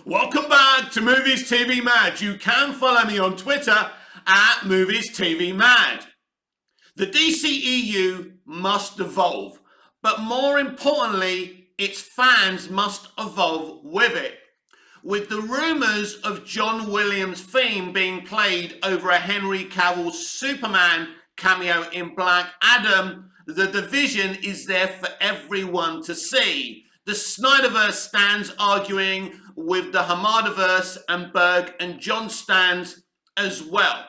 Welcome back to Movies TV Mad. You can follow me on Twitter at Movies TV Mad. The DCEU must evolve, but more importantly, its fans must evolve with it. With the rumours of John Williams' theme being played over a Henry Cavill Superman cameo in Black Adam, the division is there for everyone to see. The Snyderverse stands arguing with the Hamadaverse, and Berg and John stands as well.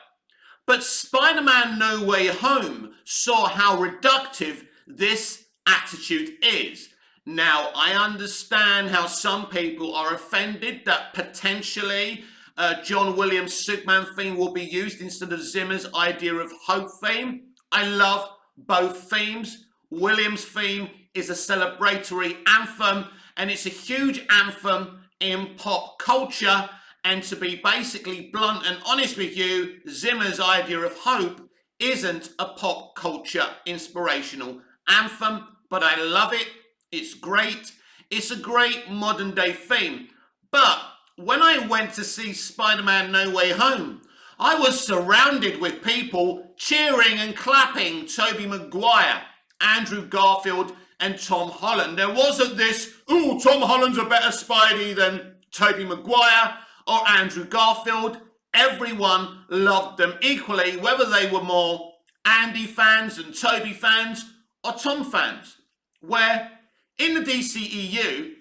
But Spider-Man No Way Home saw how reductive this attitude is. Now, I understand how some people are offended that potentially John Williams' Superman theme will be used instead of Zimmer's Idea of Hope theme. I love both themes. Williams' theme is a celebratory anthem, and it's a huge anthem in pop culture. And to be basically blunt and honest with you, Zimmer's Idea of Hope isn't a pop culture inspirational anthem, but I love it. It's great. It's a great modern day theme. But when I went to see Spider-Man No Way Home, I was surrounded with people cheering and clapping Tobey Maguire, Andrew Garfield, and Tom Holland. There wasn't this, ooh, Tom Holland's a better Spidey than Tobey Maguire or Andrew Garfield. Everyone loved them equally, whether they were more Andy fans and Tobey fans or Tom fans. Where in the DCEU,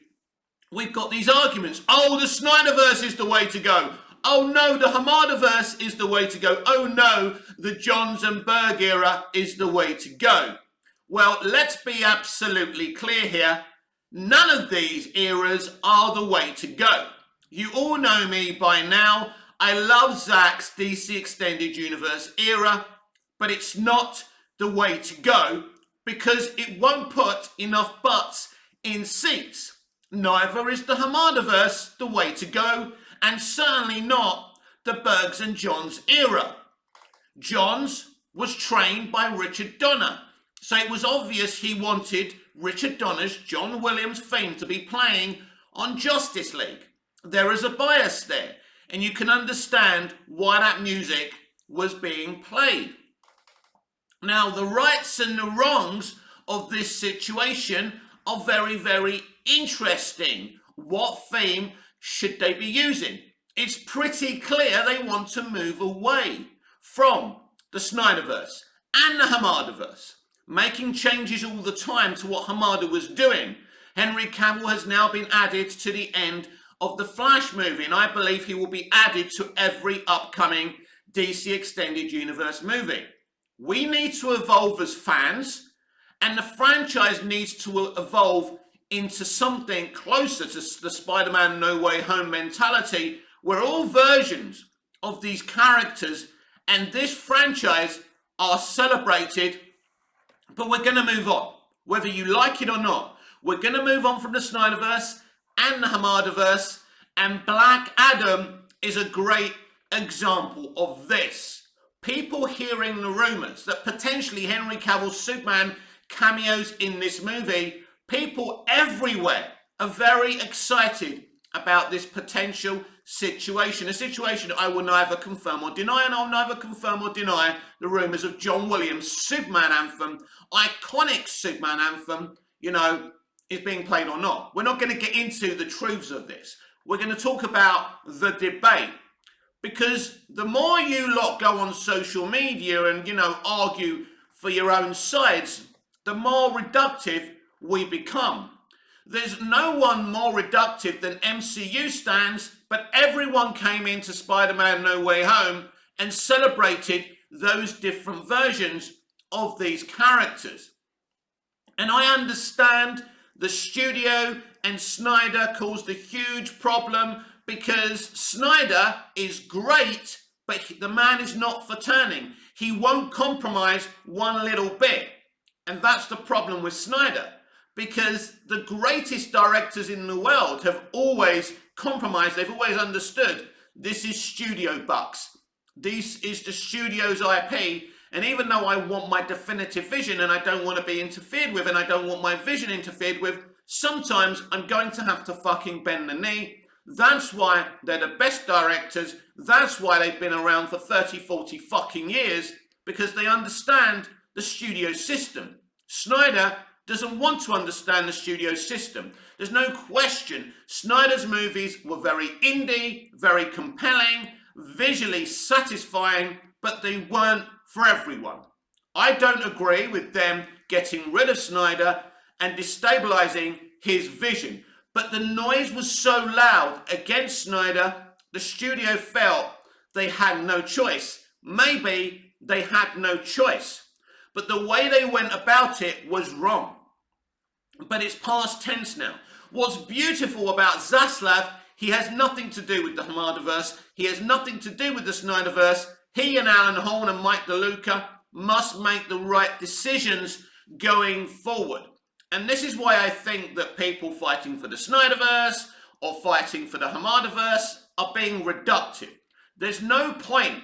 we've got these arguments. Oh, the Snyderverse is the way to go. Oh no, the Hamadaverse is the way to go. Oh no, the Johns and Berg era is the way to go. Well, let's be absolutely clear here. None of these eras are the way to go. You all know me by now. I love Zack's DC Extended Universe era, but it's not the way to go because it won't put enough butts in seats. Neither is the Hamadaverse the way to go, and certainly not the Bergs and Johns era. Johns was trained by Richard Donner, so it was obvious he wanted Richard Donner's John Williams theme to be playing on Justice League. There is a bias there, and you can understand why that music was being played. Now, the rights and the wrongs of this situation are very, very interesting. What theme should they be using? It's pretty clear they want to move away from the Snyderverse and the Hamadaverse, making changes all the time to what Hamada was doing. Henry Cavill has now been added to the end of the Flash movie, and I believe he will be added to every upcoming DC Extended Universe movie. We need to evolve as fans, and the franchise needs to evolve into something closer to the Spider-Man No Way Home mentality, where all versions of these characters and this franchise are celebrated. But we're going to move on, whether you like it or not. We're going to move on from the Snyderverse and the Hamadaverse, and Black Adam is a great example of this. People hearing the rumours that potentially Henry Cavill's Superman cameos in this movie, people everywhere are very excited about this potential situation. A situation I will neither confirm or deny, and I'll neither confirm or deny the rumours of John Williams' Superman anthem, iconic Superman anthem, is being played or not. We're not going to get into the truths of this. We're going to talk about the debate. Because the more you lot go on social media and, argue for your own sides, the more reductive we become. There's no one more reductive than MCU stands, but everyone came into Spider-Man No Way Home and celebrated those different versions of these characters. And I understand the studio and Snyder caused a huge problem because Snyder is great, but the man is not for turning. He won't compromise one little bit. And that's the problem with Snyder, because the greatest directors in the world have always compromised. They've always understood this is studio bucks. This is the studio's IP. And even though I want my definitive vision and I don't want to be interfered with and I don't want my vision interfered with, sometimes I'm going to have to fucking bend the knee. That's why they're the best directors. That's why they've been around for 30, 40 fucking years, because they understand the studio system. Snyder doesn't want to understand the studio system. There's no question Snyder's movies were very indie, very compelling, visually satisfying, but they weren't for everyone. I don't agree with them getting rid of Snyder and destabilizing his vision. But the noise was so loud against Snyder, the studio felt they had no choice. Maybe they had no choice. But the way they went about it was wrong. But it's past tense now. What's beautiful about Zaslav, he has nothing to do with the Hamadaverse. He has nothing to do with the Snyderverse. He and Alan Horn and Mike DeLuca must make the right decisions going forward. And this is why I think that people fighting for the Snyderverse or fighting for the Hamadaverse are being reductive. There's no point,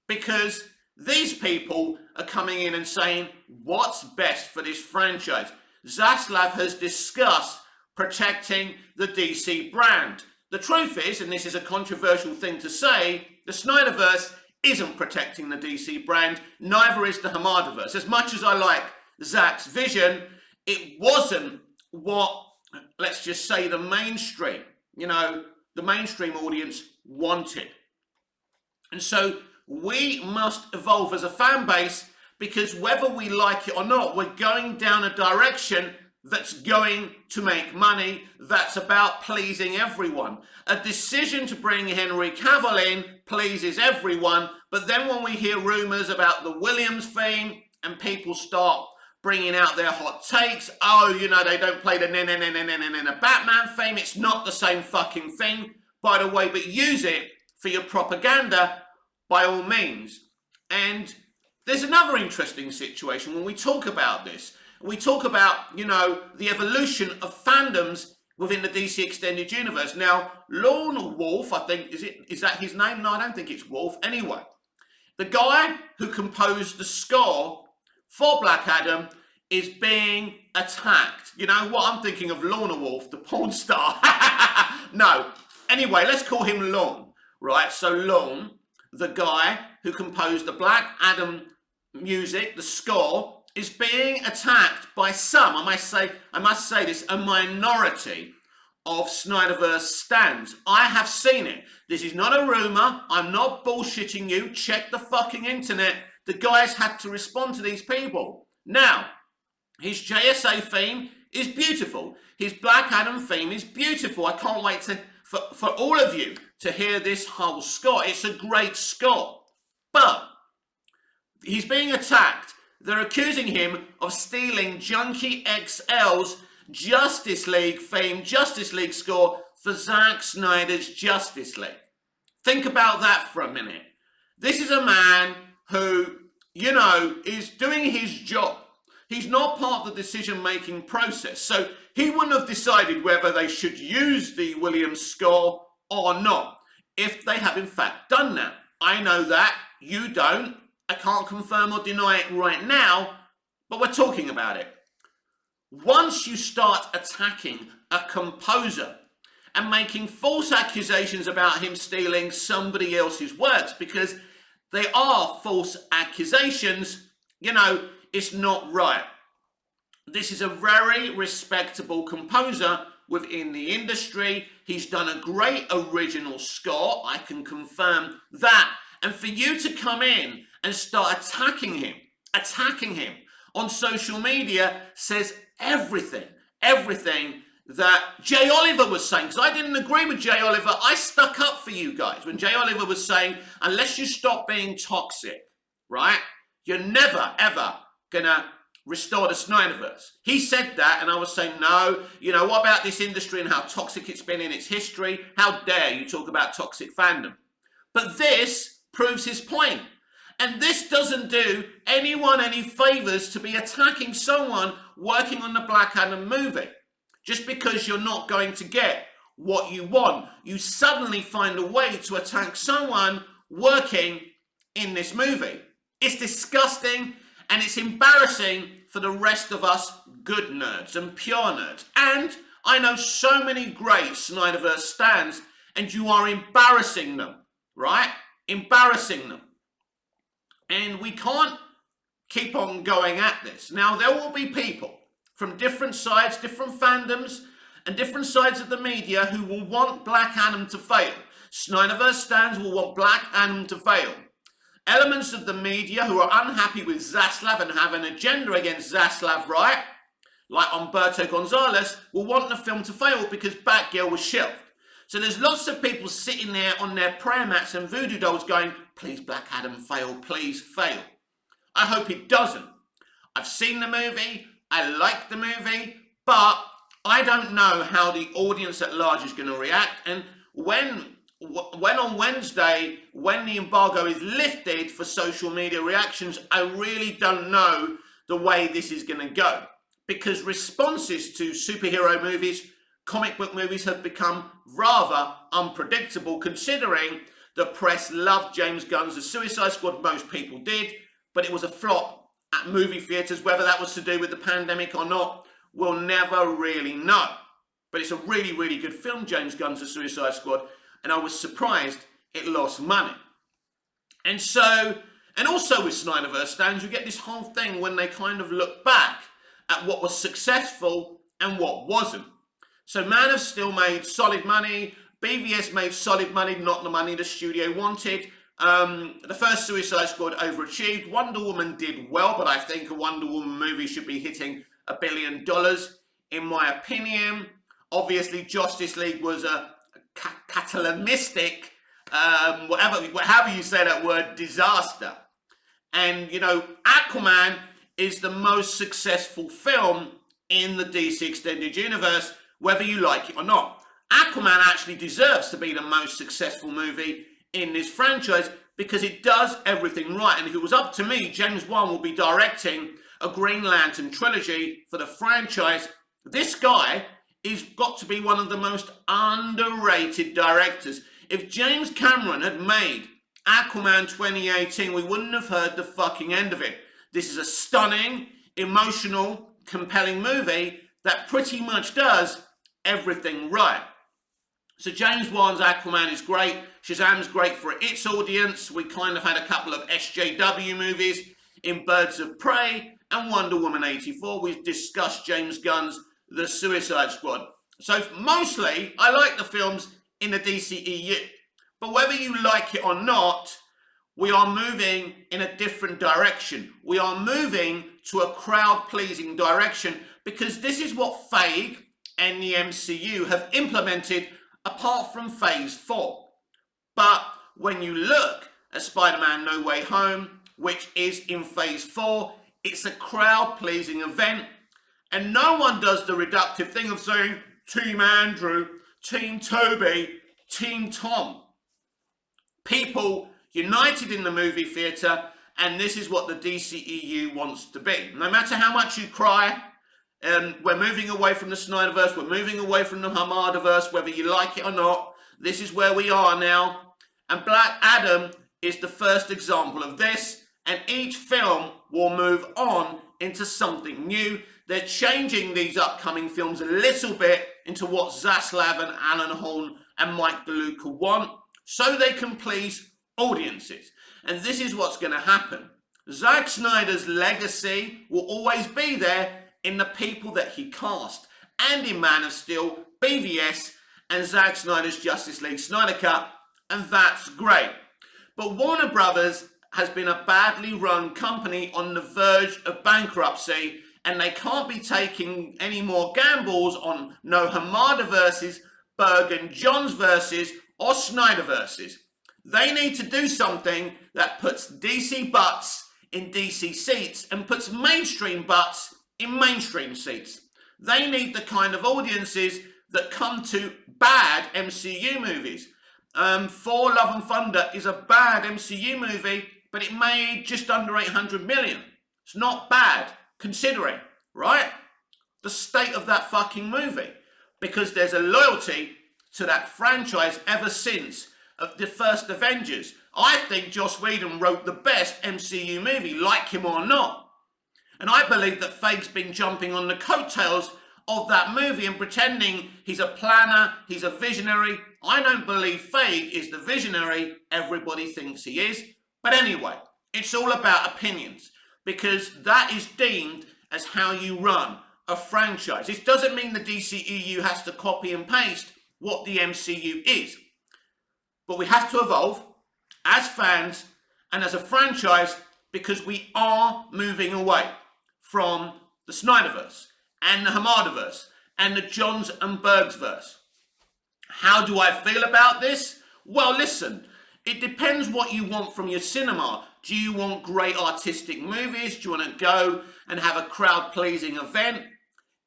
because these people are coming in and saying, what's best for this franchise? Zaslav has discussed protecting the DC brand. The truth is, and this is a controversial thing to say, the Snyderverse isn't protecting the DC brand, neither is the Hamadaverse. As much as I like Zack's vision, it wasn't what, let's just say, the mainstream, the mainstream audience wanted. And so we must evolve as a fan base, because whether we like it or not, we're going down a direction that's going to make money, that's about pleasing everyone. A decision to bring Henry Cavill in pleases everyone, but then when we hear rumours about the Williams theme and people start bringing out their hot takes, they don't play the Batman theme, it's not the same fucking thing, by the way, but use it for your propaganda by all means. And there's another interesting situation when we talk about this. We talk about, the evolution of fandoms within the DC Extended Universe. Now, Lorne Wolf, I think, is that his name? No, I don't think it's Wolf. Anyway, the guy who composed the score for Black Adam is being attacked. You know what? I'm thinking of Lorne Wolf, the porn star. No. Anyway, let's call him Lorne, right? So Lorne, the guy who composed the Black Adam music, the score, is being attacked by some, I must say this, a minority of Snyderverse stans. I have seen it. This is not a rumour. I'm not bullshitting you. Check the fucking internet. The guys had to respond to these people. Now, his JSA theme is beautiful. His Black Adam theme is beautiful. I can't wait for all of you to hear this whole score. It's a great score. But he's being attacked. They're accusing him of stealing Junkie XL's Justice League theme, Justice League score for Zack Snyder's Justice League. Think about that for a minute. This is a man who, is doing his job. He's not part of the decision-making process. So he wouldn't have decided whether they should use the Williams score or not, if they have in fact done that. I know that. You don't. I can't confirm or deny it right now, but we're talking about it. Once you start attacking a composer and making false accusations about him stealing somebody else's works, because they are false accusations, it's not right. This is a very respectable composer within the industry. He's done a great original score. I can confirm that. And for you to come in and start attacking him on social media says everything that Jay Oliver was saying. Because I didn't agree with Jay Oliver. I stuck up for you guys when Jay Oliver was saying, unless you stop being toxic, right, you're never, ever gonna restore the Snyderverse. He said that, and I was saying, no, what about this industry and how toxic it's been in its history? How dare you talk about toxic fandom? But this proves his point. And this doesn't do anyone any favours to be attacking someone working on the Black Adam movie. Just because you're not going to get what you want, you suddenly find a way to attack someone working in this movie. It's disgusting and it's embarrassing for the rest of us good nerds and pure nerds. And I know so many great Snyderverse stans, and you are embarrassing them, right? Embarrassing them. And we can't keep on going at this. Now, there will be people from different sides, different fandoms, and different sides of the media who will want Black Adam to fail. Snyderverse stands will want Black Adam to fail. Elements of the media who are unhappy with Zaslav and have an agenda against Zaslav, right? Like Humberto Gonzalez, will want the film to fail because Batgirl was shelved. So there's lots of people sitting there on their prayer mats and voodoo dolls going, please Black Adam fail, please fail. I hope it doesn't. I've seen the movie, I like the movie, but I don't know how the audience at large is going to react. And when on Wednesday, when the embargo is lifted for social media reactions, I really don't know the way this is going to go. Because responses to superhero movies, comic book movies have become rather unpredictable, considering the press loved James Gunn's The Suicide Squad. Most people did, but it was a flop at movie theatres. Whether that was to do with the pandemic or not, we'll never really know. But it's a really, really good film, James Gunn's The Suicide Squad, and I was surprised it lost money. And also with Snyderverse stands, you get this whole thing when they kind of look back at what was successful and what wasn't. So Man of Steel made solid money, BVS made solid money, not the money the studio wanted. The first Suicide Squad overachieved. Wonder Woman did well, but I think a Wonder Woman movie should be hitting $1 billion, in my opinion. Obviously, Justice League was a catalytic, however you say that word, disaster. And, you know, Aquaman is the most successful film in the DC Extended Universe, whether you like it or not. Aquaman actually deserves to be the most successful movie in this franchise because it does everything right. And if it was up to me, James Wan will be directing a Green Lantern trilogy for the franchise. This guy is got to be one of the most underrated directors. If James Cameron had made Aquaman 2018, we wouldn't have heard the fucking end of it. This is a stunning, emotional, compelling movie that pretty much does everything right. So James Wan's Aquaman is great. Shazam's great for its audience. We kind of had a couple of SJW movies in Birds of Prey and Wonder Woman 84. We've discussed James Gunn's The Suicide Squad. So mostly, I like the films in the DCEU. But whether you like it or not, we are moving in a different direction. We are moving to a crowd-pleasing direction because this is what Feige and the MCU have implemented apart from Phase 4. But when you look at Spider-Man No Way Home, which is in Phase 4, it's a crowd-pleasing event, and no one does the reductive thing of saying, Team Andrew, Team Toby, Team Tom. People united in the movie theatre, and this is what the DCEU wants to be. No matter how much you cry, we're moving away from the Snyderverse, we're moving away from the Hamadaverse, whether you like it or not. This is where we are now. And Black Adam is the first example of this, and each film will move on into something new. They're changing these upcoming films a little bit into what Zaslav and Alan Horn and Mike DeLuca want, so they can please audiences. And this is what's going to happen. Zack Snyder's legacy will always be there in the people that he cast, and in Man of Steel, BVS, and Zack Snyder's Justice League Snyder Cut, and that's great. But Warner Brothers has been a badly run company on the verge of bankruptcy, and they can't be taking any more gambles on no Hamada versus Bergen Johns versus or Snyder versus. They need to do something that puts DC butts in DC seats and puts mainstream butts in mainstream seats. They need the kind of audiences that come to bad MCU movies. Thor Love and Thunder is a bad MCU movie, but it made just under 800 million. It's not bad, considering, right? The state of that fucking movie. Because there's a loyalty to that franchise ever since of the first Avengers. I think Joss Whedon wrote the best MCU movie, like him or not. And I believe that Feige's been jumping on the coattails of that movie and pretending he's a planner, he's a visionary. I don't believe Feige is the visionary everybody thinks he is. But anyway, it's all about opinions, because that is deemed as how you run a franchise. This doesn't mean the DCEU has to copy and paste what the MCU is. But we have to evolve as fans and as a franchise, because we are moving away from the Snyderverse and the Hamadaverse and the Johns and Bergsverse. How do I feel about this? Well, listen, it depends what you want from your cinema. Do you want great artistic movies? Do you want to go and have a crowd-pleasing event?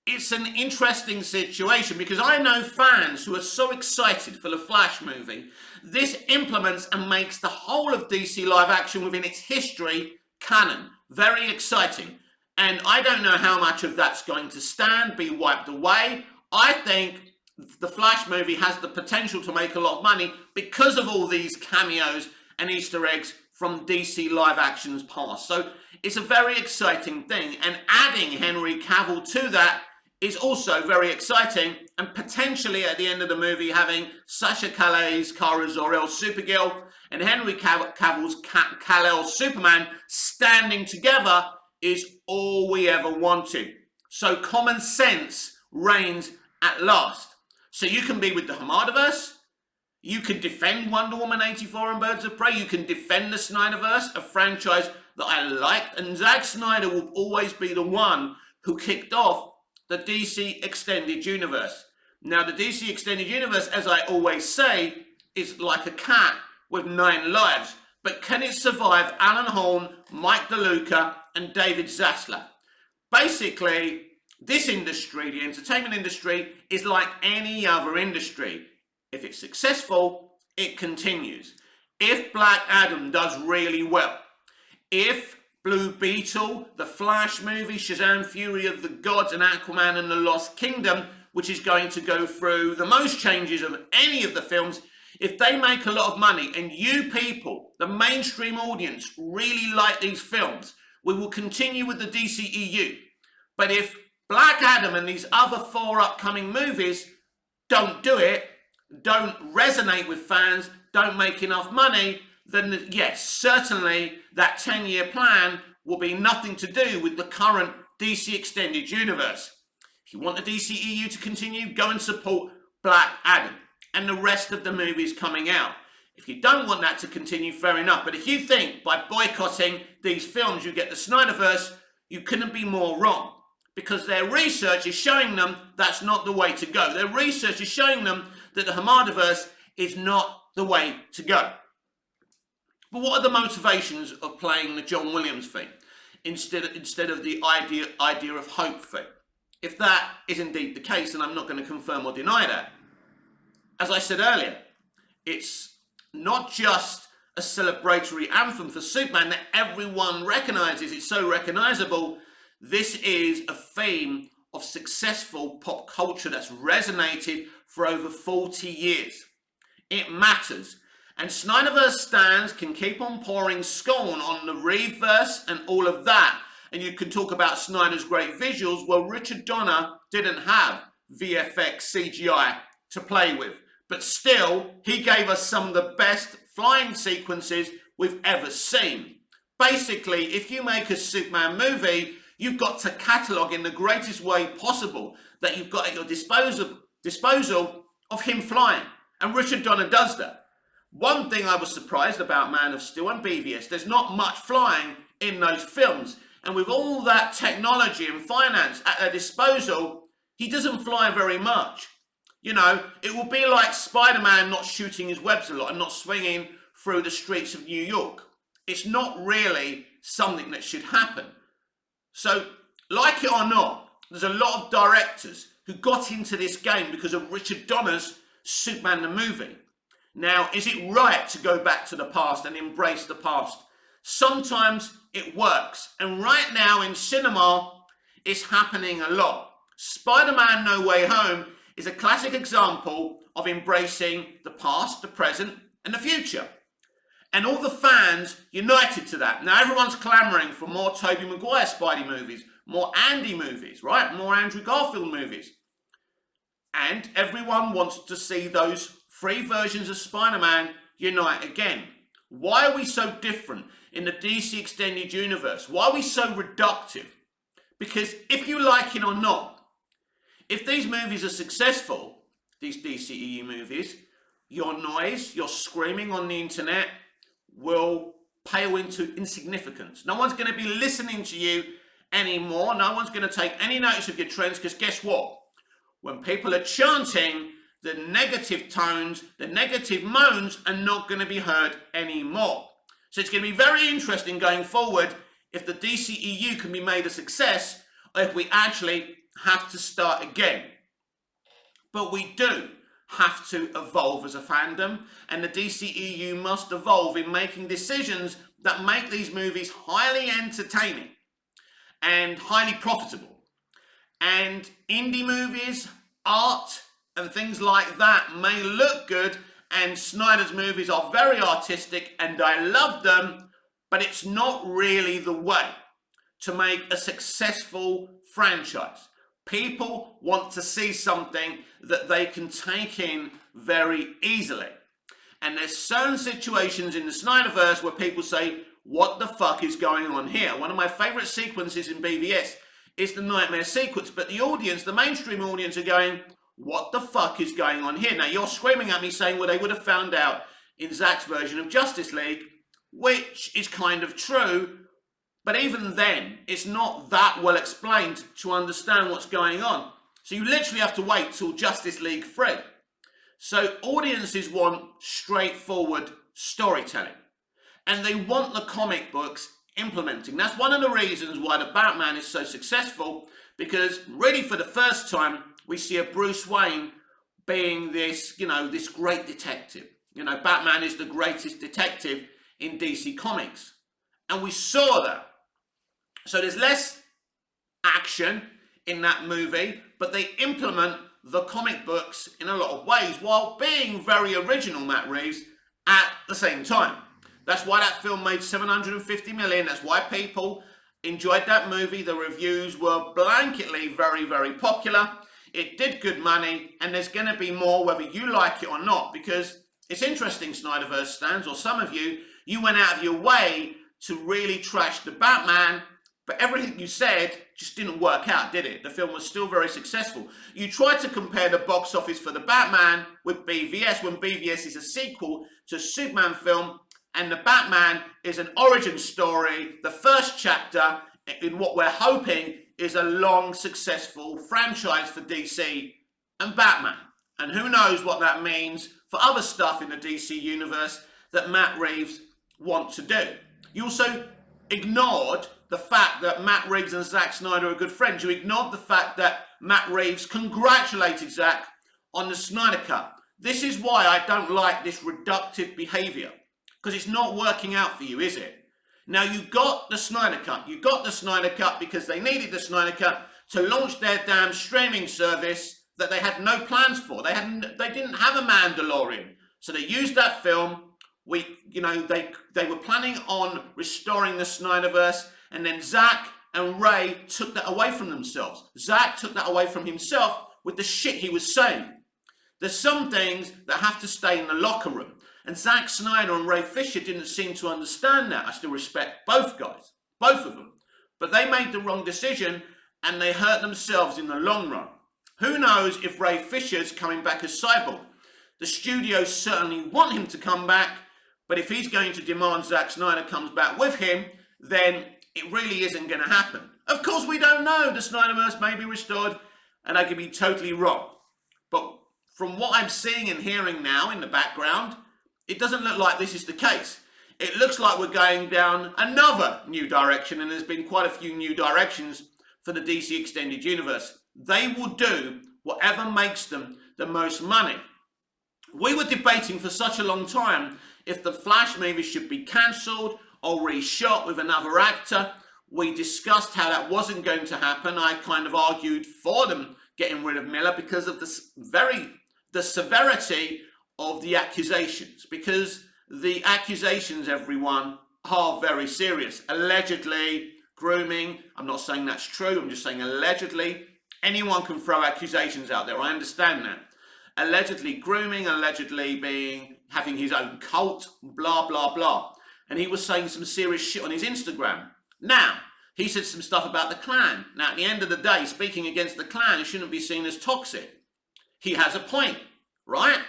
It's an interesting situation, because I know fans who are so excited for the Flash movie. This implements and makes the whole of DC live action within its history canon. Very exciting. And I don't know how much of that's going to stand, be wiped away. I think the Flash movie has the potential to make a lot of money because of all these cameos and Easter eggs from DC live action's past. So it's a very exciting thing. And adding Henry Cavill to that is also very exciting, and potentially at the end of the movie having Sasha Calais, Kara Zor-El, Supergirl, and Henry Cavill's Kal-El Superman standing together is all we ever wanted. So common sense reigns at last. So you can be with the Hamadaverse, you can defend Wonder Woman 84 and Birds of Prey, you can defend the Snyderverse, a franchise that I liked, and Zack Snyder will always be the one who kicked off the DC Extended Universe. Now, the DC Extended Universe, as I always say, is like a cat with 9 lives. But can it survive Alan Horn, Mike DeLuca, and David Zaslav? Basically, this industry, the entertainment industry, is like any other industry. If it's successful, it continues. If Black Adam does really well, if Blue Beetle, the Flash movie, Shazam! Fury of the Gods, and Aquaman and the Lost Kingdom, which is going to go through the most changes of any of the films, if they make a lot of money and you people, the mainstream audience, really like these films, we will continue with the DCEU. But if Black Adam and these other 4 upcoming movies don't do it, don't resonate with fans, don't make enough money, then yes, certainly that 10-year plan will be nothing to do with the current DC Extended Universe. If you want the DCEU to continue, go and support Black Adam and the rest of the movies coming out. If you don't want that to continue, fair enough. But if you think by boycotting these films you get the Snyderverse, you couldn't be more wrong. Because their research is showing them that's not the way to go. Their research is showing them that the Hamadaverse is not the way to go. But what are the motivations of playing the John Williams theme instead of the idea of hope theme? If that is indeed the case, and I'm not going to confirm or deny that, as I said earlier, it's not just a celebratory anthem for Superman that everyone recognizes. It's so recognizable. This is a theme of successful pop culture that's resonated for over 40 years. It matters. And Snyderverse stans can keep on pouring scorn on the Reeveverse and all of that. And you can talk about Snyder's great visuals. Well, Richard Donner didn't have VFX CGI to play with. But still, he gave us some of the best flying sequences we've ever seen. Basically, if you make a Superman movie, you've got to catalogue in the greatest way possible that you've got at your disposal of him flying. And Richard Donner does that. One thing I was surprised about Man of Steel and BVS, there's not much flying in those films. And with all that technology and finance at their disposal, he doesn't fly very much. You know, it will be like Spider-Man not shooting his webs a lot and not swinging through the streets of New York. It's not really something that should happen. So, like it or not, there's a lot of directors who got into this game because of Richard Donner's Superman the movie. Now, is it right to go back to the past and embrace the past? Sometimes it works. And right now in cinema, it's happening a lot. Spider-Man No Way Home is a classic example of embracing the past, the present, and the future. And all the fans united to that. Now everyone's clamouring for more Tobey Maguire Spidey movies, more Andy movies, right? More Andrew Garfield movies. And everyone wants to see those three versions of Spider-Man unite again. Why are we so different in the DC Extended Universe? Why are we so reductive? Because if you like it or not, if these movies are successful, these DCEU movies, your noise, your screaming on the internet will pale into insignificance. No one's going to be listening to you anymore. No one's going to take any notice of your trends, because guess what? When people are chanting, the negative tones, the negative moans are not going to be heard anymore. So it's going to be very interesting going forward if the DCEU can be made a success, or if we actually have to start again. But we do have to evolve as a fandom, and the DCEU must evolve in making decisions that make these movies highly entertaining and highly profitable. And indie movies, art, and things like that may look good, and Snyder's movies are very artistic and I love them, but it's not really the way to make a successful franchise. People want to see something that they can take in very easily. And there's certain situations in the Snyderverse where people say, what the fuck is going on here? One of my favorite sequences in BVS is the nightmare sequence, but the audience, the mainstream audience, are going, what the fuck is going on here? Now you're screaming at me saying, well, they would have found out in Zack's version of Justice League, which is kind of true, but even then, it's not that well explained to understand what's going on. So you literally have to wait till Justice League 3. So audiences want straightforward storytelling, and they want the comic books implementing. That's one of the reasons why the Batman is so successful, because really for the first time, we see a Bruce Wayne being this, this great detective. Batman is the greatest detective in DC Comics. And we saw that. So there's less action in that movie, but they implement the comic books in a lot of ways while being very original, Matt Reeves, at the same time. That's why that film made $750 million. That's why people enjoyed that movie. The reviews were blanketly very, very popular. It did good money, and there's going to be more whether you like it or not, because it's interesting, Snyderverse stands, or some of you went out of your way to really trash the Batman, but everything you said just didn't work out, did it? The film was still very successful. You tried to compare the box office for the Batman with BVS, when BVS is a sequel to a Superman film, and the Batman is an origin story, the first chapter in what we're hoping is a long, successful franchise for DC and Batman. And who knows what that means for other stuff in the DC universe that Matt Reeves wants to do. You also ignored the fact that Matt Reeves and Zack Snyder are good friends. You ignored the fact that Matt Reeves congratulated Zack on the Snyder Cut. This is why I don't like this reductive behavior, because it's not working out for you, is it? Now, you got the Snyder Cut. You got the Snyder Cut because they needed the Snyder Cut to launch their damn streaming service that they had no plans for. They didn't have a Mandalorian. So they used that film. They were planning on restoring the Snyderverse, and then Zack and Ray took that away from themselves. Zack took that away from himself with the shit he was saying. There's some things that have to stay in the locker room. And Zack Snyder and Ray Fisher didn't seem to understand that. I still respect both guys, both of them. But they made the wrong decision, and they hurt themselves in the long run. Who knows if Ray Fisher's coming back as Cyborg? The studios certainly want him to come back, but if he's going to demand Zack Snyder comes back with him, then it really isn't going to happen. Of course, we don't know. The Snyderverse may be restored, and I could be totally wrong. But from what I'm seeing and hearing now in the background, it doesn't look like this is the case. It looks like we're going down another new direction, and there's been quite a few new directions for the DC Extended Universe. They will do whatever makes them the most money. We were debating for such a long time if the Flash movie should be cancelled or reshot with another actor. We discussed how that wasn't going to happen. I kind of argued for them getting rid of Miller because of the severity of the accusations, because the accusations, everyone, are very serious. Allegedly, grooming. I'm not saying that's true. I'm just saying allegedly. Anyone can throw accusations out there. I understand that. Allegedly grooming, allegedly having his own cult, blah, blah, blah. And he was saying some serious shit on his Instagram. Now, he said some stuff about the Klan. Now, at the end of the day, speaking against the Klan shouldn't be seen as toxic. He has a point, right?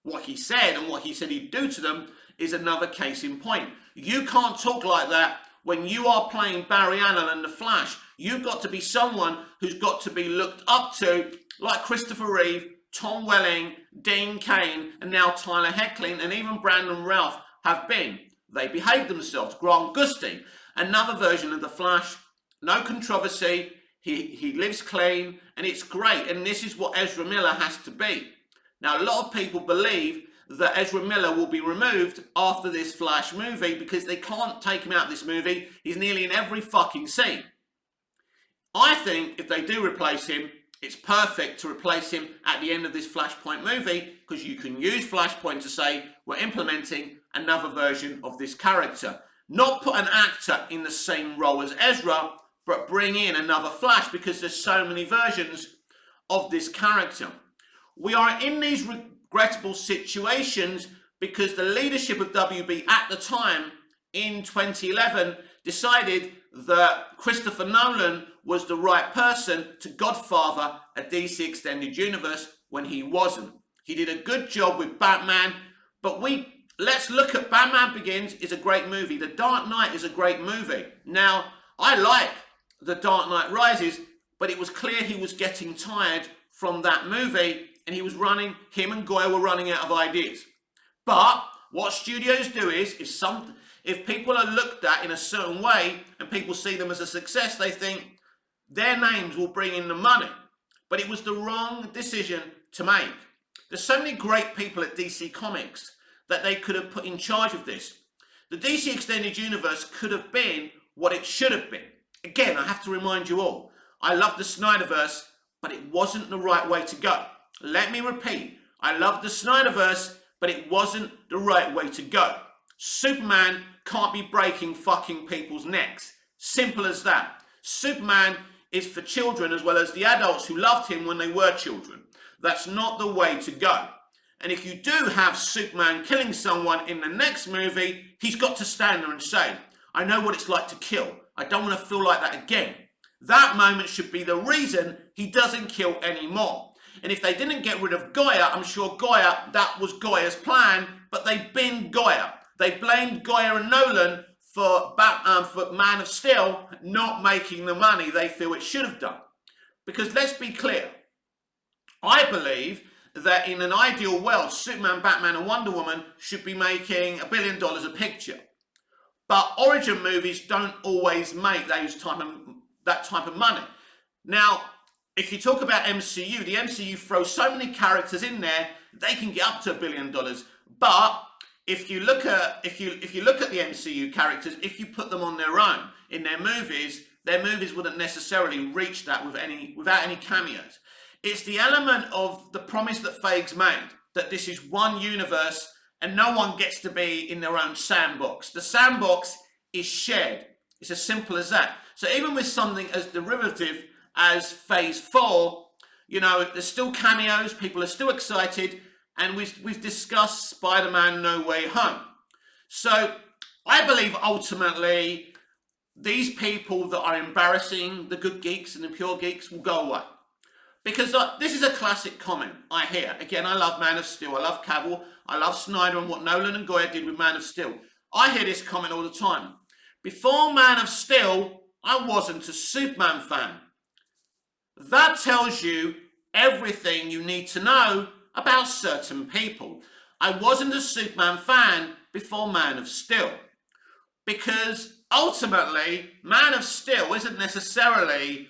What he said and what he said he'd do to them is another case in point. You can't talk like that when you are playing Barry Allen and The Flash. You've got to be someone who's got to be looked up to, like Christopher Reeve, Tom Welling, Dean Cain, and now Tyler Hoechlin, and even Brandon Routh have been. They behaved themselves. Grant Gustin, another version of The Flash, no controversy. He lives clean, and it's great. And this is what Ezra Miller has to be. Now, a lot of people believe that Ezra Miller will be removed after this Flash movie because they can't take him out of this movie. He's nearly in every fucking scene. I think if they do replace him, it's perfect to replace him at the end of this Flashpoint movie because you can use Flashpoint to say we're implementing another version of this character. Not put an actor in the same role as Ezra, but bring in another Flash because there's so many versions of this character. We are in these regrettable situations because the leadership of WB at the time in 2011 decided that Christopher Nolan was the right person to godfather a DC Extended Universe when he wasn't. He did a good job with Batman, but let's look at Batman Begins is a great movie. The Dark Knight is a great movie. Now, I like The Dark Knight Rises, but it was clear he was getting tired from that movie, and him and Goya were running out of ideas. But what studios do is, if people are looked at in a certain way and people see them as a success, they think their names will bring in the money. But it was the wrong decision to make. There's so many great people at DC Comics that they could have put in charge of this. The DC Extended Universe could have been what it should have been. Again, I have to remind you all, I love the Snyderverse, but it wasn't the right way to go. Let me repeat, I love the Snyderverse, but it wasn't the right way to go. Superman can't be breaking fucking people's necks. Simple as that. Superman is for children as well as the adults who loved him when they were children. That's not the way to go. And if you do have Superman killing someone in the next movie, he's got to stand there and say, I know what it's like to kill. I don't want to feel like that again. That moment should be the reason he doesn't kill anymore. And if they didn't get rid of Goya, I'm sure that was Goya's plan, but they binned Goya. They blamed Goya and Nolan for Man of Steel not making the money they feel it should have done. Because let's be clear, I believe that in an ideal world, Superman, Batman and Wonder Woman should be making $1 billion a picture. But origin movies don't always make that type of money. Now, if you talk about MCU, the MCU throws so many characters in there, they can get up to $1 billion. But if you look at the MCU characters, if you put them on their own in their movies wouldn't necessarily reach that without any cameos. It's the element of the promise that Feig's made, that this is one universe and no one gets to be in their own sandbox. The sandbox is shared. It's as simple as that. So even with something as derivative as Phase 4, there's still cameos, people are still excited, and we've discussed Spider-Man No Way Home. So I believe ultimately these people that are embarrassing the good geeks and the pure geeks will go away. Because this is a classic comment I hear. Again, I love Man of Steel, I love Cavill, I love Snyder and what Nolan and Goya did with Man of Steel. I hear this comment all the time. Before Man of Steel, I wasn't a Superman fan. That tells you everything you need to know about certain people. I wasn't a Superman fan before Man of Steel. Because ultimately, Man of Steel isn't necessarily,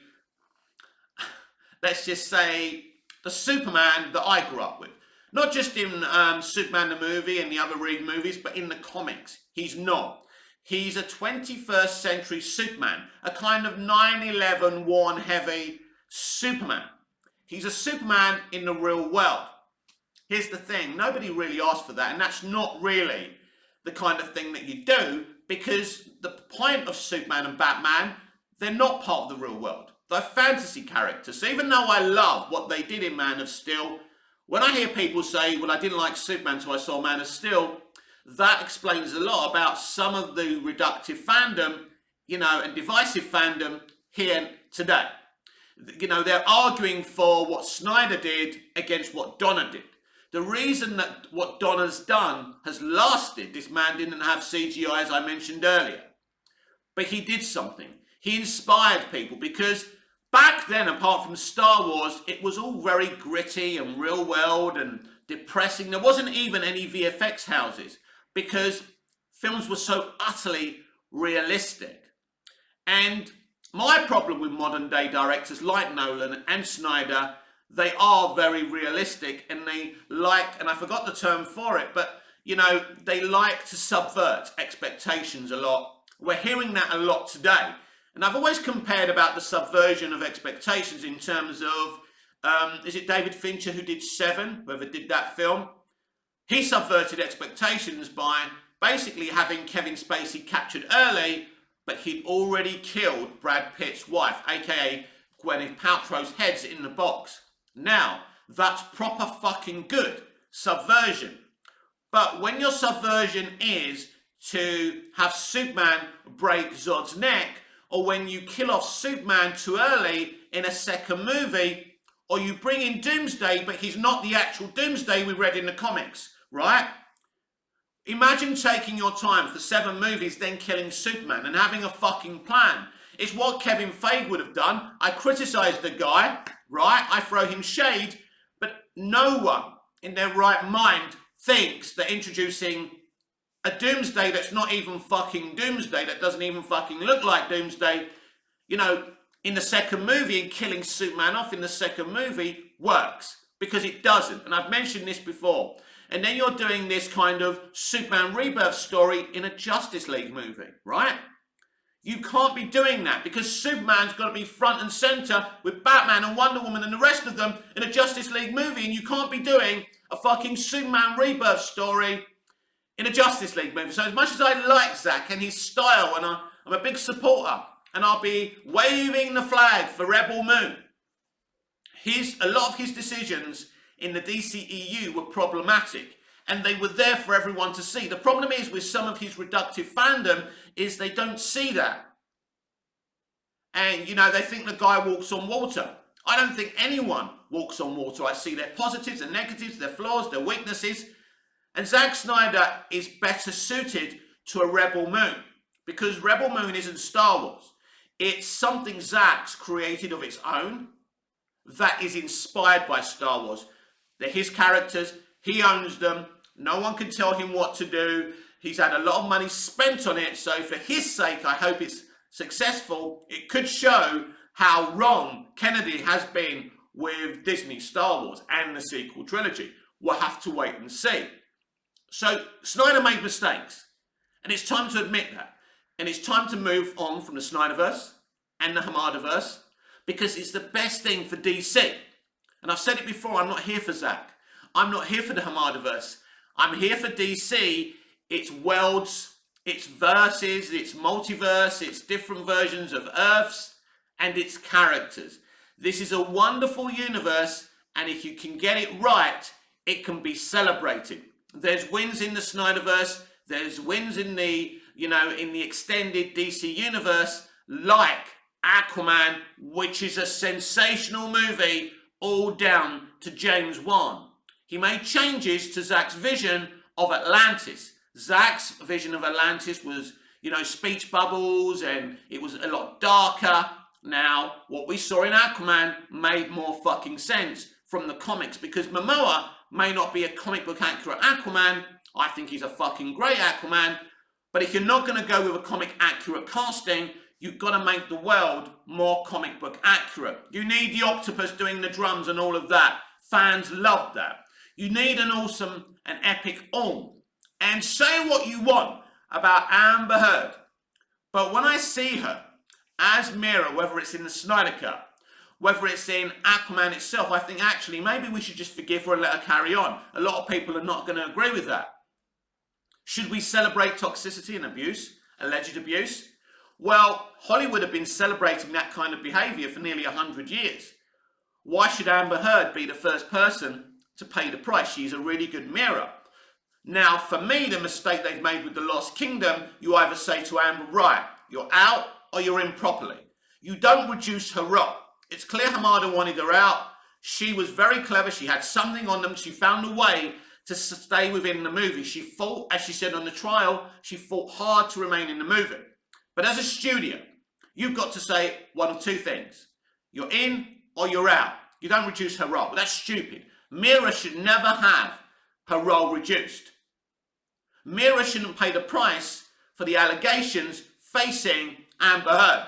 let's just say, the Superman that I grew up with. Not just in Superman the movie and the other Reed movies, but in the comics. He's not. He's a 21st century Superman, a kind of 9/11 worn heavy Superman. He's a Superman in the real world. Here's the thing, nobody really asked for that, and that's not really the kind of thing that you do, because the point of Superman and Batman they're not part of the real world. They're fantasy characters. So even though I love what they did in Man of Steel, when I hear people say, well, I didn't like Superman until I saw Man of Steel, that explains a lot about some of the reductive fandom, and divisive fandom here today. They're arguing for what Snyder did against what Donner did. The reason that what Donner's done has lasted, this man didn't have CGI, as I mentioned earlier, but he did something. He inspired people, because back then, apart from Star Wars, it was all very gritty and real world and depressing. There wasn't even any VFX houses, because films were so utterly realistic. And my problem with modern day directors like Nolan and Snyder, they are very realistic, and they like, and I forgot the term for it, but they like to subvert expectations a lot. We're hearing that a lot today. And I've always compared about the subversion of expectations in terms of, is it David Fincher who did Seven, whoever did that film? He subverted expectations by basically having Kevin Spacey captured early, but he'd already killed Brad Pitt's wife, aka Gwyneth Paltrow's head's in the box. Now, that's proper fucking good subversion. But when your subversion is to have Superman break Zod's neck, or when you kill off Superman too early in a second movie, or you bring in Doomsday, but he's not the actual Doomsday we read in the comics, right? Imagine taking your time for 7 movies, then killing Superman and having a fucking plan. It's what Kevin Feige would have done. I criticize the guy, right? I throw him shade, but no one in their right mind thinks that introducing a Doomsday that's not even fucking Doomsday, that doesn't even fucking look like Doomsday, in the second movie, and killing Superman off in the second movie works, because it doesn't. And I've mentioned this before. And then you're doing this kind of Superman rebirth story in a Justice League movie, right? You can't be doing that, because Superman's got to be front and center with Batman and Wonder Woman and the rest of them in a Justice League movie, and you can't be doing a fucking Superman rebirth story in a Justice League movie. So as much as I like Zack and his style, and I'm a big supporter, and I'll be waving the flag for Rebel Moon, a lot of his decisions in the DCEU were problematic, and they were there for everyone to see. The problem is with some of his reductive fandom is they don't see that. And, they think the guy walks on water. I don't think anyone walks on water. I see their positives and negatives, their flaws, their weaknesses. And Zack Snyder is better suited to a Rebel Moon, because Rebel Moon isn't Star Wars. It's something Zack's created of its own that is inspired by Star Wars. They're his characters. He owns them. No one can tell him what to do. He's had a lot of money spent on it. So for his sake, I hope it's successful. It could show how wrong Kennedy has been with Disney Star Wars and the sequel trilogy. We'll have to wait and see. So Snyder made mistakes, and it's time to admit that. And it's time to move on from the Snyderverse and the Hamadaverse, because it's the best thing for DC. And I've said it before, I'm not here for Zack. I'm not here for the Hamadaverse. I'm here for DC, its worlds, its verses, its multiverse, its different versions of Earths, and its characters. This is a wonderful universe, and if you can get it right, it can be celebrated. There's wins in the Snyderverse, there's wins in the, in the extended DC universe, like Aquaman, which is a sensational movie, all down to James Wan. He made changes to Zack's vision of Atlantis. Zack's vision of Atlantis was, speech bubbles, and it was a lot darker. Now, what we saw in Aquaman made more fucking sense from the comics, because Momoa may not be a comic book accurate Aquaman. I think he's a fucking great Aquaman. But if you're not going to go with a comic accurate casting, you've got to make the world more comic book accurate. You need the octopus doing the drums and all of that. Fans love that. You need an awesome and epic all. And say what you want about Amber Heard, but when I see her as Mira, whether it's in the Snyder Cut, whether it's in Aquaman itself, I think actually maybe we should just forgive her and let her carry on. A lot of people are not going to agree with that. Should we celebrate toxicity and abuse, alleged abuse? Well, Hollywood have been celebrating that kind of behaviour for nearly 100 years. Why should Amber Heard be the first person to pay the price? She's a really good mirror. Now, for me, the mistake they've made with The Lost Kingdom, you either say to Amber, right, you're out or you're in properly. You don't reduce her role. It's clear Hamada wanted her out. She was very clever. She had something on them. She found a way to stay within the movie. She fought, as she said on the trial, she fought hard to remain in the movie. But as a studio, you've got to say one of two things. You're in or you're out. You don't reduce her role. But that's stupid. Mira should never have her role reduced. Mira shouldn't pay the price for the allegations facing Amber Heard.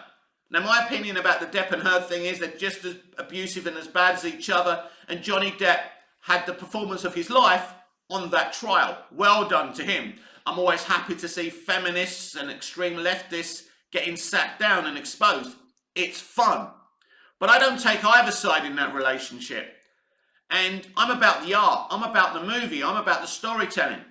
Now, my opinion about the Depp and Heard thing is they're just as abusive and as bad as each other, and Johnny Depp had the performance of his life on that trial. Well done to him. I'm always happy to see feminists and extreme leftists getting sat down and exposed. It's fun. But I don't take either side in that relationship. And I'm about the art. I'm about the movie. I'm about the storytelling.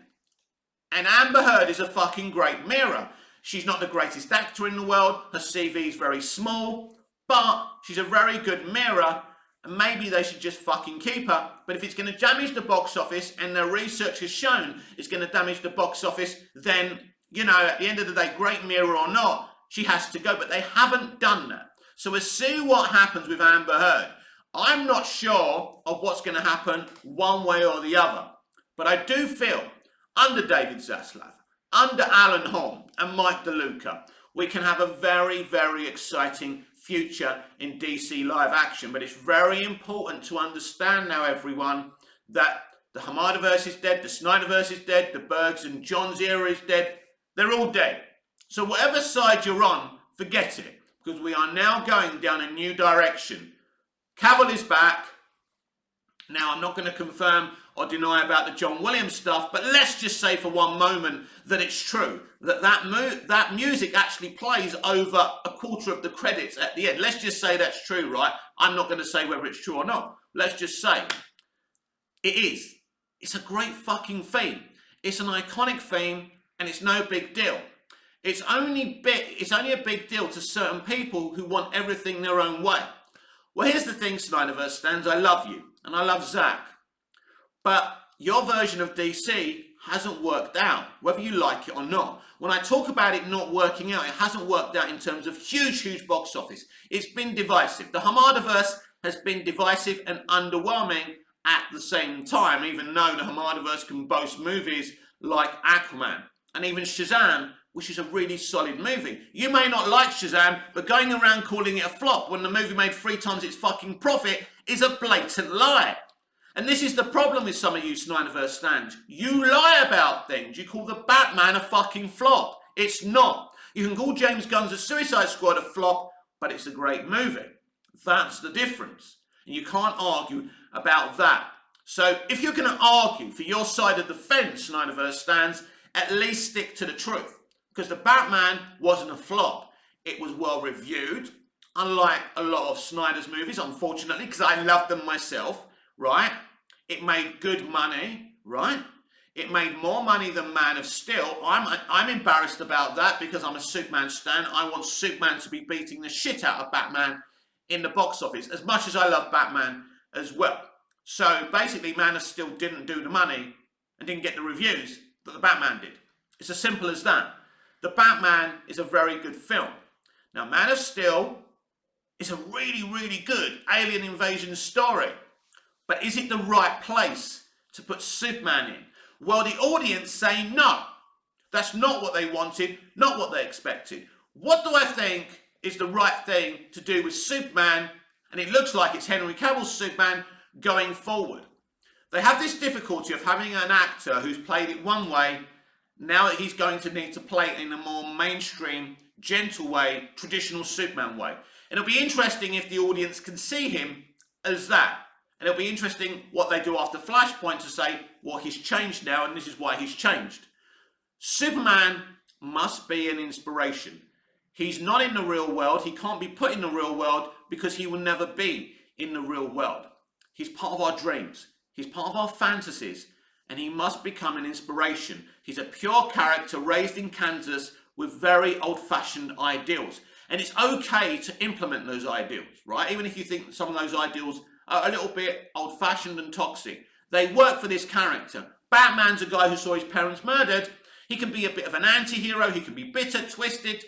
And Amber Heard is a fucking great mirror. She's not the greatest actor in the world. Her CV is very small. But she's a very good mirror. And maybe they should just fucking keep her. But if it's going to damage the box office, and their research has shown it's going to damage the box office, then, you know, at the end of the day, great mirror or not, she has to go. But they haven't done that. So we'll see what happens with Amber Heard. I'm not sure of what's going to happen one way or the other. But I do feel, under David Zaslav, under Alan Holm and Mike DeLuca, we can have a very, very exciting future in DC live action. But it's very important to understand now, everyone, that the Hamadaverse is dead, the Snyderverse is dead, the Bergs and John's era is dead. They're all dead. So whatever side you're on, forget it. Because we are now going down a new direction. Cavill is back. Now, I'm not going to confirm or deny about the John Williams stuff, but let's just say for one moment that it's true. That music actually plays over a quarter of the credits at the end. Let's just say that's true, right? I'm not going to say whether it's true or not. Let's just say it is. It's a great fucking theme. It's an iconic theme, and it's no big deal. It's only a big deal to certain people who want everything their own way. Well, here's the thing, Snyderverse stands. I love you, and I love Zack. But your version of DC hasn't worked out, whether you like it or not. When I talk about it not working out, it hasn't worked out in terms of huge, huge box office. It's been divisive. The Hamadaverse has been divisive and underwhelming at the same time, even though the Hamadaverse can boast movies like Aquaman and even Shazam, which is a really solid movie. You may not like Shazam, but going around calling it a flop when the movie made 3 times its fucking profit is a blatant lie. And this is the problem with some of you Snyderverse stands. You lie about things. You call the Batman a fucking flop. It's not. You can call James Gunn's Suicide Squad a flop, but it's a great movie. That's the difference. And you can't argue about that. So if you're going to argue for your side of the fence, Snyderverse stands, at least stick to the truth. Because the Batman wasn't a flop. It was well reviewed, unlike a lot of Snyder's movies, unfortunately, because I love them myself, right? It made good money, right? It made more money than Man of Steel. I'm embarrassed about that because I'm a Superman stan. I want Superman to be beating the shit out of Batman in the box office, as much as I love Batman as well. So basically, Man of Steel didn't do the money and didn't get the reviews that the Batman did. It's as simple as that. The Batman is a very good film. Now, Man of Steel is a really, really good alien invasion story. But is it the right place to put Superman in? Well, the audience say no. That's not what they wanted, not what they expected. What do I think is the right thing to do with Superman? And it looks like it's Henry Cavill's Superman going forward. They have this difficulty of having an actor who's played it one way. Now that he's going to need to play it in a more mainstream, gentle way, traditional Superman way. And it'll be interesting if the audience can see him as that. And it'll be interesting what they do after Flashpoint to say, well, he's changed now and this is why he's changed. Superman must be an inspiration. He's not in the real world. He can't be put in the real world because he will never be in the real world. He's part of our dreams. He's part of our fantasies. And he must become an inspiration. He's a pure character raised in Kansas with very old-fashioned ideals. And it's okay to implement those ideals, right? Even if you think some of those ideals are a little bit old-fashioned and toxic. They work for this character. Batman's a guy who saw his parents murdered. He can be a bit of an anti-hero. He can be bitter, twisted.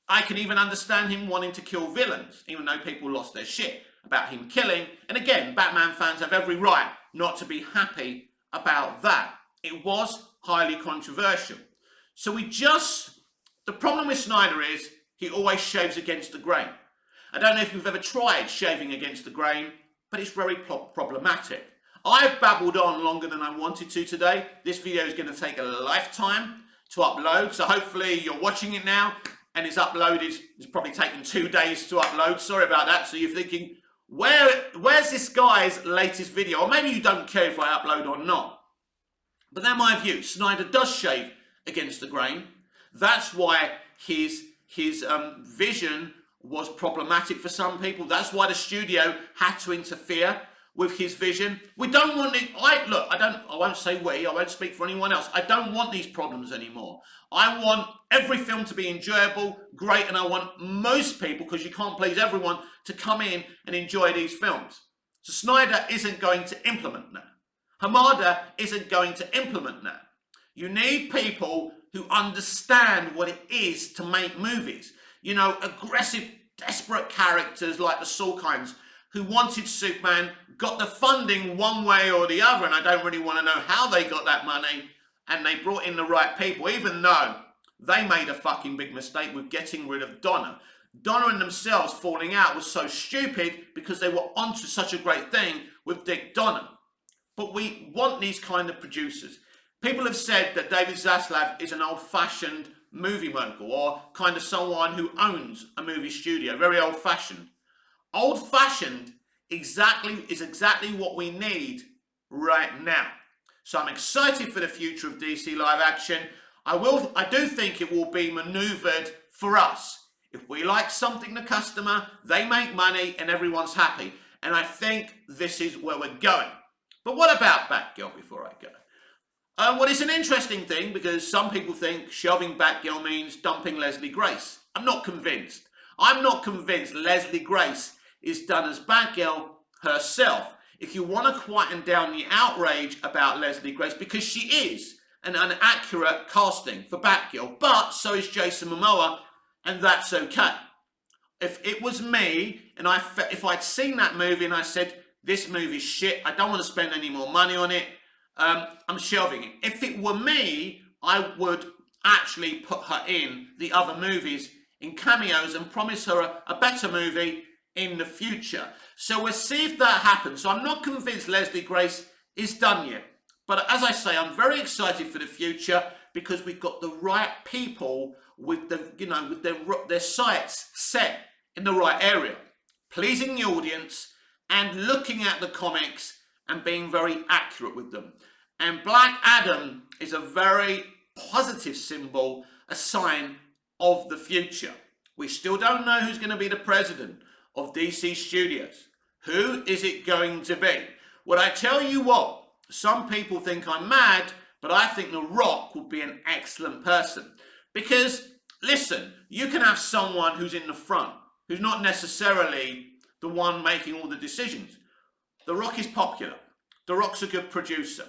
I can even understand him wanting to kill villains, even though people lost their shit about him killing. And again, Batman fans have every right not to be happy about that. It was highly controversial. So the problem with Snyder is he always shaves against the grain. I don't know if you've ever tried shaving against the grain, but it's very problematic. I've babbled on longer than I wanted to today. This video is going to take a lifetime to upload, so hopefully you're watching it now and it's uploaded. It's probably taken 2 days to upload. Sorry about that. So you're thinking, where's this guy's latest video? Or maybe you don't care if I upload or not. But they're my view. Snyder does shave against the grain. That's why his vision was problematic for some people. That's why the studio had to interfere with his vision. We don't want it. I won't say we. I won't speak for anyone else. I don't want these problems anymore. I want every film to be enjoyable, great, and I want most people, because you can't please everyone, to come in and enjoy these films. So Snyder isn't going to implement that. Hamada isn't going to implement that. You need people who understand what it is to make movies. You know, aggressive, desperate characters like the Salkinds who wanted Superman, got the funding one way or the other, and I don't really want to know how they got that money, and they brought in the right people, even though they made a fucking big mistake with getting rid of Donna. Donna and themselves falling out was so stupid because they were onto such a great thing with Dick Donner. But we want these kind of producers. People have said that David Zaslav is an old-fashioned movie mogul, or kind of someone who owns a movie studio, very old-fashioned. Old-fashioned is exactly what we need right now. So I'm excited for the future of DC live action. I do think it will be maneuvered for us. If we like something, the customer, they make money and everyone's happy. And I think this is where we're going. But what about Batgirl before I go? Well, it's an interesting thing because some people think shelving Batgirl means dumping Leslie Grace. I'm not convinced. I'm not convinced Leslie Grace is done as Batgirl herself. If you want to quieten down the outrage about Leslie Grace, because she is an inaccurate casting for Batgirl, but so is Jason Momoa, and that's okay. If it was me, and if I'd seen that movie and I said, this movie's shit, I don't want to spend any more money on it, I'm shelving it. If it were me, I would actually put her in the other movies in cameos and promise her a better movie in the future. So we'll see if that happens. So I'm not convinced Leslie Grace is done yet. But as I say, I'm very excited for the future because we've got the right people with their sights set in the right area, pleasing the audience and looking at the comics and being very accurate with them. And Black Adam is a very positive symbol, a sign of the future. We still don't know who's going to be the president of DC Studios. Who is it going to be? Well, I tell you what, some people think I'm mad, but I think The Rock would be an excellent person. Because, listen, you can have someone who's in the front, who's not necessarily the one making all the decisions. The Rock is popular. The Rock's a good producer.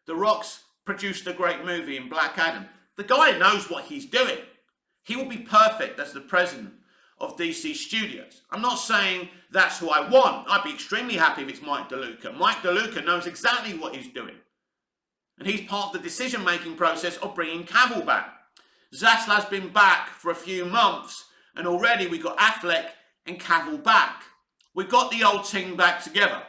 The Rock's produced a great movie in Black Adam. The guy knows what he's doing. He will be perfect as the president of DC Studios. I'm not saying that's who I want. I'd be extremely happy if it's Mike DeLuca. Mike DeLuca knows exactly what he's doing. And he's part of the decision-making process of bringing Cavill back. Zaslav's been back for a few months, and already we got Affleck and Cavill back. We've got the old team back together.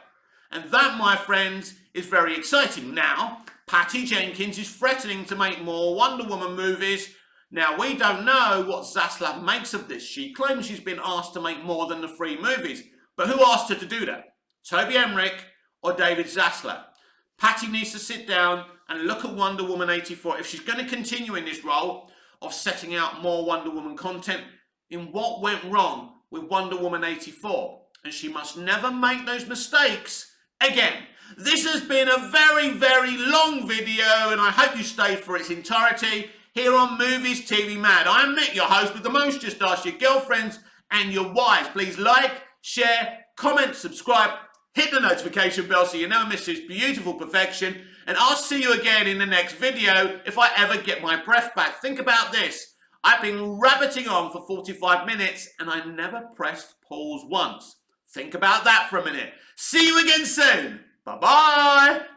And that, my friends, is very exciting. Now, Patty Jenkins is threatening to make more Wonder Woman movies. Now, we don't know what Zaslav makes of this. She claims she's been asked to make more than the 3 movies. But who asked her to do that? Toby Emmerich or David Zaslav? Patty needs to sit down and look at Wonder Woman 84. If she's going to continue in this role of setting out more Wonder Woman content, in what went wrong with Wonder Woman 84? And she must never make those mistakes again. This has been a very, very long video, and I hope you stayed for its entirety. here on Movies TV Mad. I'm Mick, your host with the most. Just ask your girlfriends and your wives. Please like, share, comment, subscribe, hit the notification bell so you never miss this beautiful perfection. And I'll see you again in the next video if I ever get my breath back. Think about this. I've been rabbiting on for 45 minutes and I never pressed pause once. Think about that for a minute. See you again soon. Bye-bye.